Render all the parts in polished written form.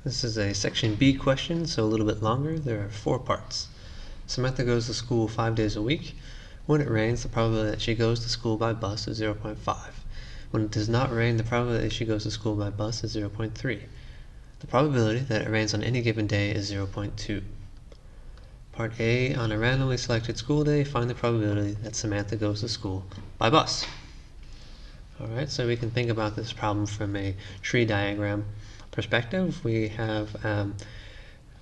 This is a section B question, so a little bit longer. There are 4 parts. Samantha goes to school 5 days a week. When it rains, the probability that she goes to school by bus is 0.5. When it does not rain, the probability that she goes to school by bus is 0.3. The probability that it rains on any given day is 0.2. Part A, on a randomly selected school day, find the probability that Samantha goes to school by bus. Alright, so we can think about this problem from a tree diagram perspective. We have,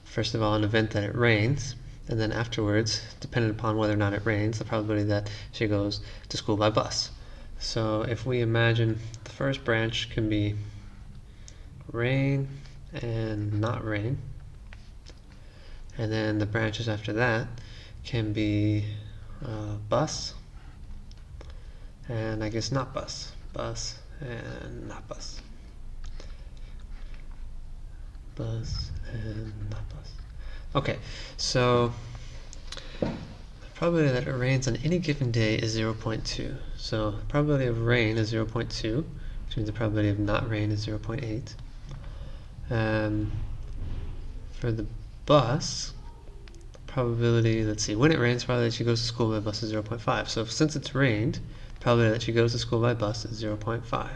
first of all, an event that it rains, and then afterwards, depending upon whether or not it rains, the probability that she goes to school by bus. So if we imagine the first branch can be rain and not rain, and then the branches after that can be bus, and I guess not bus. Bus and not bus. Bus and not bus. Okay, so the probability that it rains on any given day is 0.2. So the probability of rain is 0.2, which means the probability of not rain is 0.8. For the bus, the probability, let's see, when it rains, the probability that she goes to school by bus is 0.5. So since it's rained, the probability that she goes to school by bus is 0.5,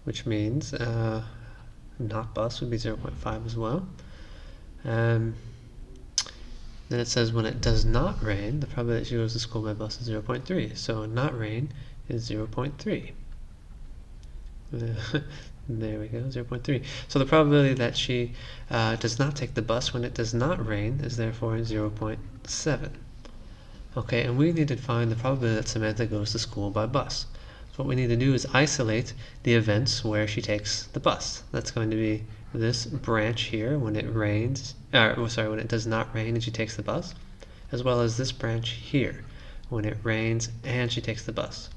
which means not bus would be 0.5 as well. Then it says when it does not rain, the probability that she goes to school by bus is 0.3. So not rain is 0.3. There we go, 0.3. So the probability that she does not take the bus when it does not rain is therefore 0.7. Okay, and we need to find the probability that Samantha goes to school by bus. So what we need to do is isolate the events where she takes the bus. That's going to be this branch here when it rains, when it does not rain and she takes the bus, as well as this branch here when it rains and she takes the bus.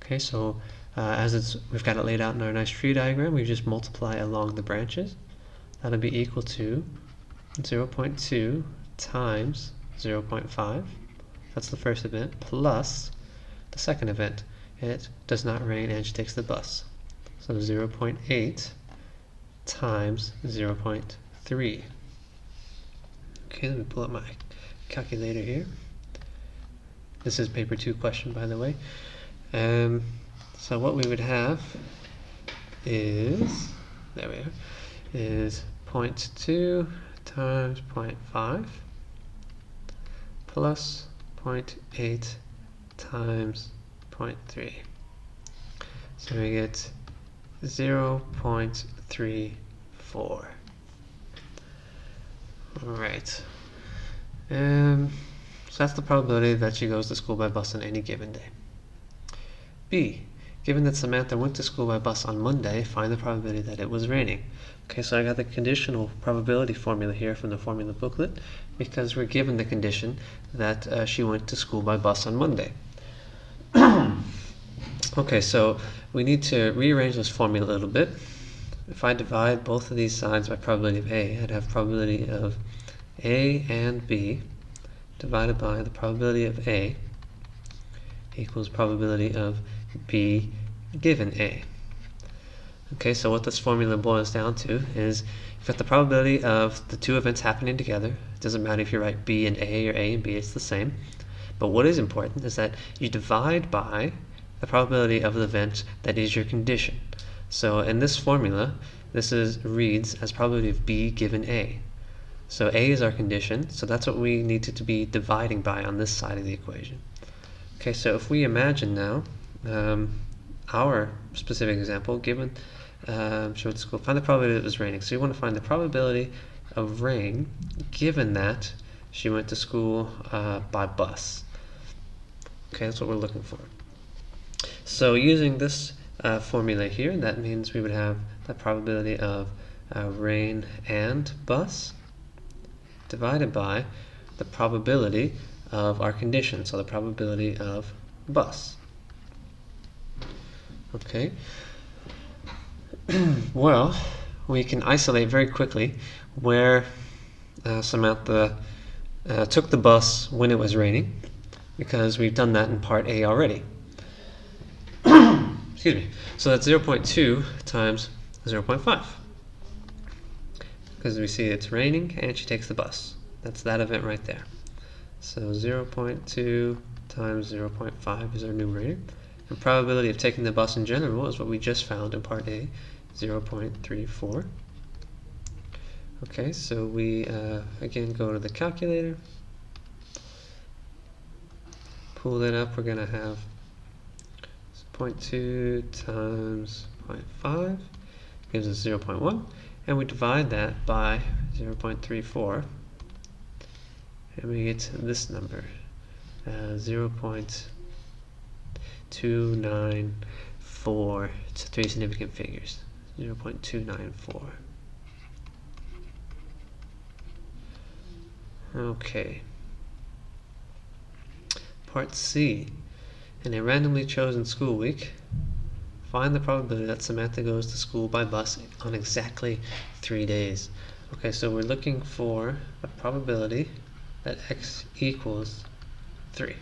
Okay, so we've got it laid out in our nice tree diagram, we just multiply along the branches. That'll be equal to 0.2 times 0.5. That's the first event, plus the second event. It does not rain and she takes the bus. So 0.8 times 0.3. Okay, let me pull up my calculator here. This is paper 2 question, by the way. So what we would have is, there we are, is 0.2 times 0.5 plus 0.8 times 0.3. So we get 0.34. Alright. So that's the probability that she goes to school by bus on any given day. B. Given that Samantha went to school by bus on Monday, find the probability that it was raining. Okay, so I got the conditional probability formula here from the formula booklet because we're given the condition that she went to school by bus on Monday. Okay, so we need to rearrange this formula a little bit. If I divide both of these sides by probability of A, I'd have probability of A and B divided by the probability of A equals probability of B given A. Okay, so what this formula boils down to is you've got the probability of the two events happening together. It doesn't matter if you write B and A or A and B, it's the same. But what is important is that you divide by the probability of the event that is your condition. So in this formula, this reads as probability of B given A. So A is our condition, so that's what we need to be dividing by on this side of the equation. Okay, so if we imagine now our specific example, given she went to school, find the probability that it was raining. So you want to find the probability of rain given that she went to school by bus. Okay, that's what we're looking for. So using this formula here, that means we would have the probability of rain and bus divided by the probability of our condition, so the probability of bus. Okay. Well, we can isolate very quickly where Samantha took the bus when it was raining, because we've done that in part A already. Excuse me. So that's 0.2 times 0.5. because we see it's raining and she takes the bus. That's that event right there. So 0.2 times 0.5 is our numerator. And probability of taking the bus in general is what we just found in part A, 0.34. Okay, so we again go to the calculator, pull that up. We're going to have 0.2 times 0.5 gives us 0.1, and we divide that by 0.34, and we get this number, 0.294. It's three significant figures, 0.294. Okay. Part C. In a randomly chosen school week, find the probability that Samantha goes to school by bus on exactly 3 days. Okay, so we're looking for a probability that x equals 3.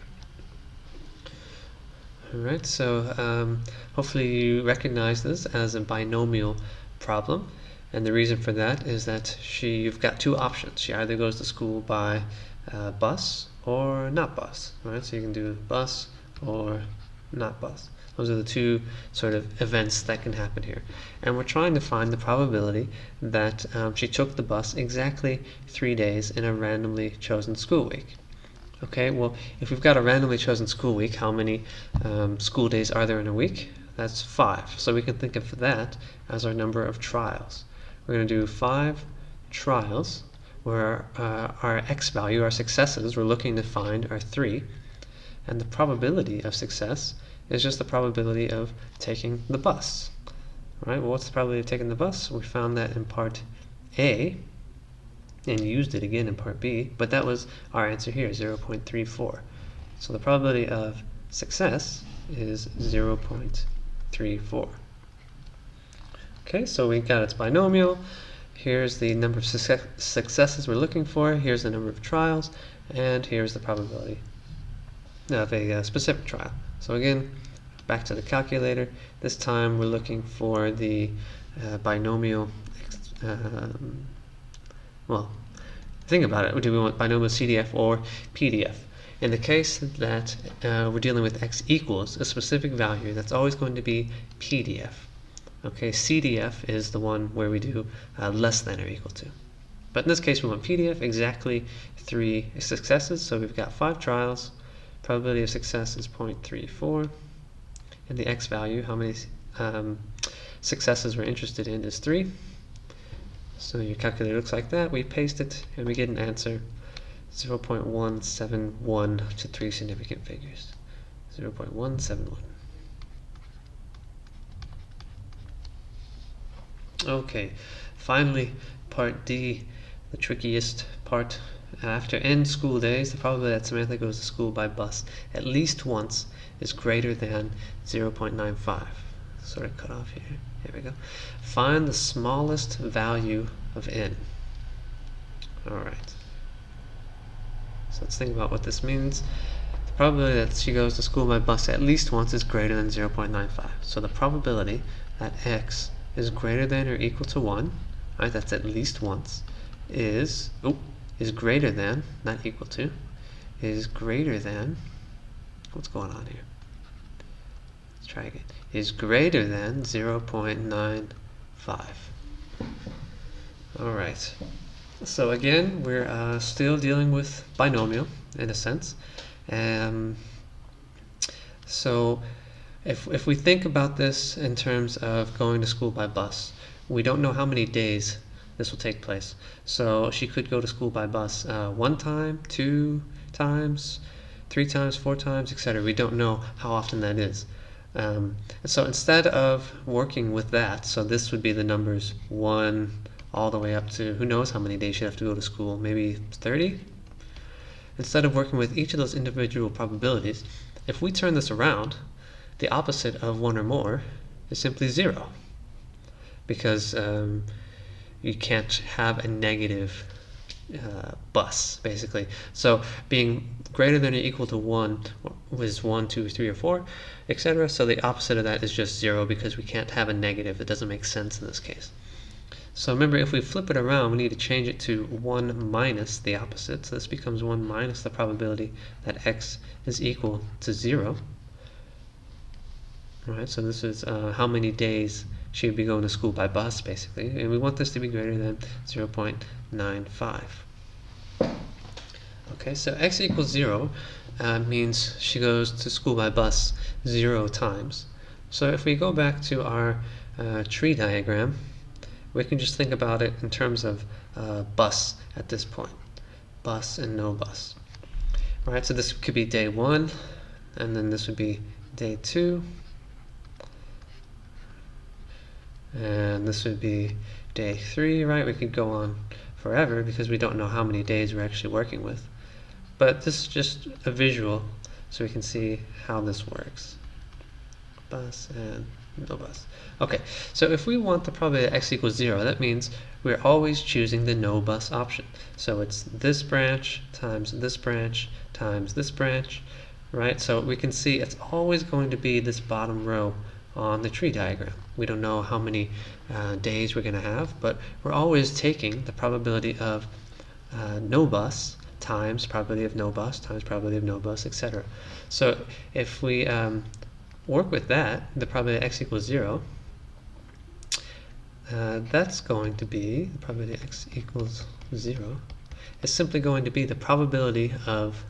Alright, so hopefully you recognize this as a binomial problem. And the reason for that is that you've got two options. She either goes to school by bus or not bus. Right? So you can do bus or not bus. Those are the two sort of events that can happen here. And we're trying to find the probability that she took the bus exactly 3 days in a randomly chosen school week. Okay, well, if we've got a randomly chosen school week, how many school days are there in a week? That's 5. So we can think of that as our number of trials. We're going to do 5 trials where our x value, our successes, we're looking to find are 3. And the probability of success is just the probability of taking the bus. Right? Well, what's the probability of taking the bus? We found that in part A and used it again in part B, but that was our answer here, 0.34. So the probability of success is 0.34. Okay, so we got its binomial. Here's the number of successes we're looking for. Here's the number of trials, and here's the probability of a specific trial. So again, back to the calculator. This time we're looking for the binomial. Well, think about it. Do we want binomial CDF or PDF? In the case that we're dealing with x equals a specific value, that's always going to be PDF. Okay, CDF is the one where we do less than or equal to. But in this case, we want PDF, exactly 3 successes. So we've got 5 trials. Probability of success is 0.34. And the x value, how many successes we're interested in, is 3. So your calculator looks like that. We paste it, and we get an answer, 0.171 to 3 significant figures. 0.171. Okay, finally, part D, the trickiest part. After n school days, the probability that Samantha goes to school by bus at least once is greater than 0.95. Sort of cut off here. Here we go. Find the smallest value of n. Alright. So let's think about what this means. The probability that she goes to school by bus at least once is greater than 0.95. So the probability that x is greater than or equal to 1, right, that's at least once, is greater than, not equal to, is greater than, what's going on here? Let's try again. Is greater than 0.95. Alright. So again, we're still dealing with binomial, in a sense. So if we think about this in terms of going to school by bus, we don't know how many days this will take place. So she could go to school by bus 1 time, 2 times, 3 times, 4 times, etc. We don't know how often that is. So instead of working with that, so this would be the numbers 1 all the way up to who knows how many days she'd have to go to school, maybe 30? Instead of working with each of those individual probabilities, if we turn this around, the opposite of 1 or more is simply 0. Because you can't have a negative bus, basically. So being greater than or equal to 1 was 1, 2, 3, or 4, etc. So the opposite of that is just 0 because we can't have a negative. It doesn't make sense in this case. So remember, if we flip it around, we need to change it to 1 minus the opposite. So this becomes 1 minus the probability that x is equal to 0. All right, so this is how many days she would be going to school by bus, basically. And we want this to be greater than 0.95. Okay, so x equals 0 means she goes to school by bus 0 times. So if we go back to our tree diagram, we can just think about it in terms of bus at this point. Bus and no bus. All right, so this could be day 1, and then this would be day 2, and this would be day 3, right? We could go on forever because we don't know how many days we're actually working with. But this is just a visual so we can see how this works. Bus and no bus. Okay, so if we want the probability that x equals 0, that means we're always choosing the no bus option. So it's this branch times this branch times this branch, right? So we can see it's always going to be this bottom row on the tree diagram. We don't know how many days we're going to have, but we're always taking the probability of no bus times probability of no bus times probability of no bus, etc. So if we work with that, the probability x equals 0, that's going to be, the probability x equals 0 is simply going to be the probability of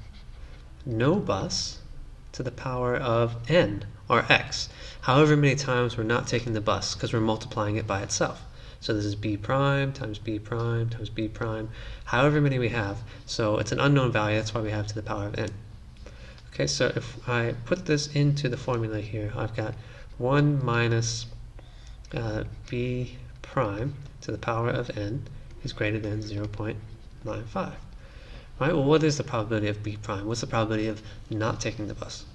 no bus to the power of n, or x, however many times we're not taking the bus, because we're multiplying it by itself. So this is b prime times b prime times b prime, however many we have. So it's an unknown value, that's why we have to the power of n. Okay, so if I put this into the formula here, I've got 1 minus b prime to the power of n is greater than 0.95. Right, well, what is the probability of b prime? What's the probability of not taking the bus?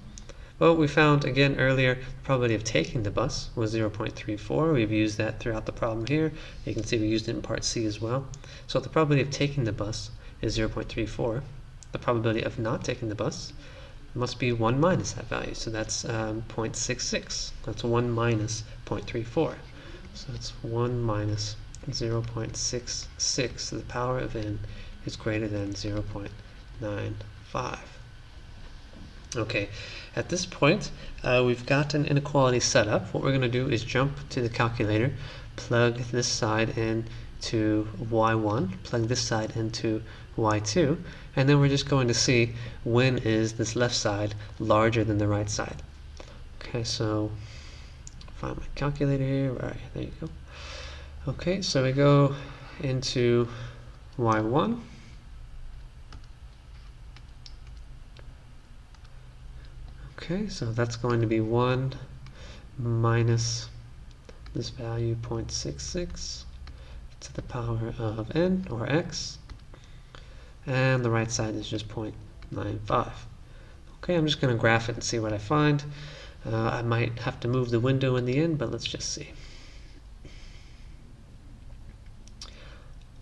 Well, we found, again, earlier, the probability of taking the bus was 0.34. We've used that throughout the problem here. You can see we used it in part C as well. So the probability of taking the bus is 0.34. The probability of not taking the bus must be 1 minus that value. So that's 0.66. That's 1 minus 0.34. So that's 1 minus 0.66 to the power of n is greater than 0.95. Okay, at this point, we've got an inequality set up. What we're going to do is jump to the calculator, plug this side into y1, plug this side into y2, and then we're just going to see when is this left side larger than the right side. Okay, so find my calculator here. Right, there you go. Okay, so we go into y1. Okay, so that's going to be 1 minus this value 0.66 to the power of n, or x, and the right side is just 0.95. Okay, I'm just going to graph it and see what I find. I might have to move the window in the end, but let's just see.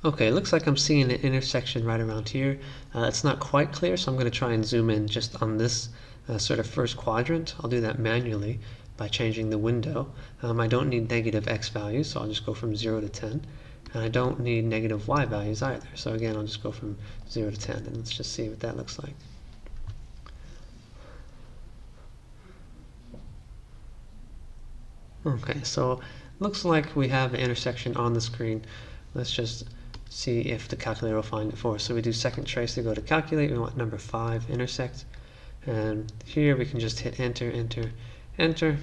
Okay, it looks like I'm seeing an intersection right around here. It's not quite clear, so I'm going to try and zoom in just on this sort of first quadrant. I'll do that manually by changing the window. I don't need negative x values, so I'll just go from 0 to 10. And I don't need negative y values either. So again, I'll just go from 0 to 10, and let's just see what that looks like. Okay, so looks like we have an intersection on the screen. Let's just see if the calculator will find it for us. So we do second trace to go to calculate. We want number 5, intersect. And here we can just hit enter, enter, enter.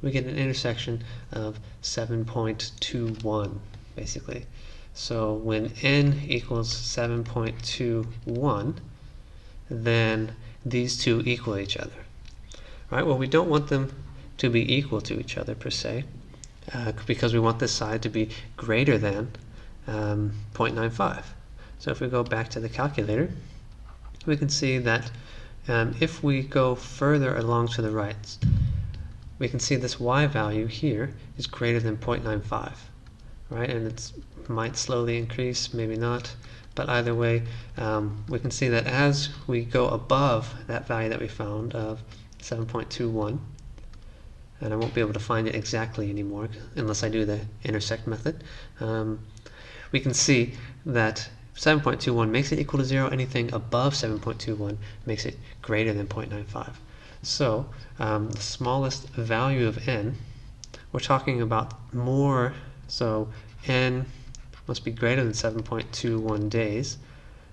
We get an intersection of 7.21, basically. So when n equals 7.21, then these two equal each other. All right, well, we don't want them to be equal to each other per se, because we want this side to be greater than 0.95. So if we go back to the calculator, we can see that if we go further along to the right, we can see this y value here is greater than 0.95, right? And it might slowly increase, maybe not, but either way, we can see that as we go above that value that we found of 7.21, and I won't be able to find it exactly anymore unless I do the intersect method. We can see that 7.21 makes it equal to 0. Anything above 7.21 makes it greater than 0.95. So the smallest value of n, we're talking about more, so n must be greater than 7.21 days,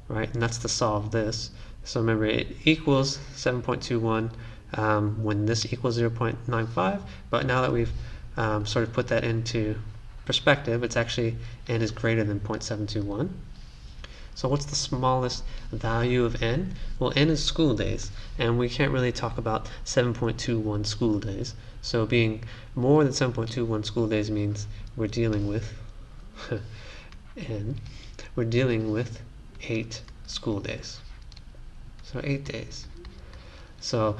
right? And that's to solve this. So remember, it equals 7.21 when this equals 0.95, but now that we've sort of put that into perspective, it's actually n is greater than 0.721. So what's the smallest value of n? Well, n is school days, and we can't really talk about 7.21 school days. So being more than 7.21 school days means we're dealing with n. We're dealing with 8 school days. So 8 days. So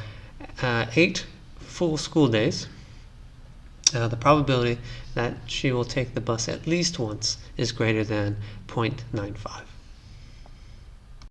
8 full school days. The probability that she will take the bus at least once is greater than 0.95.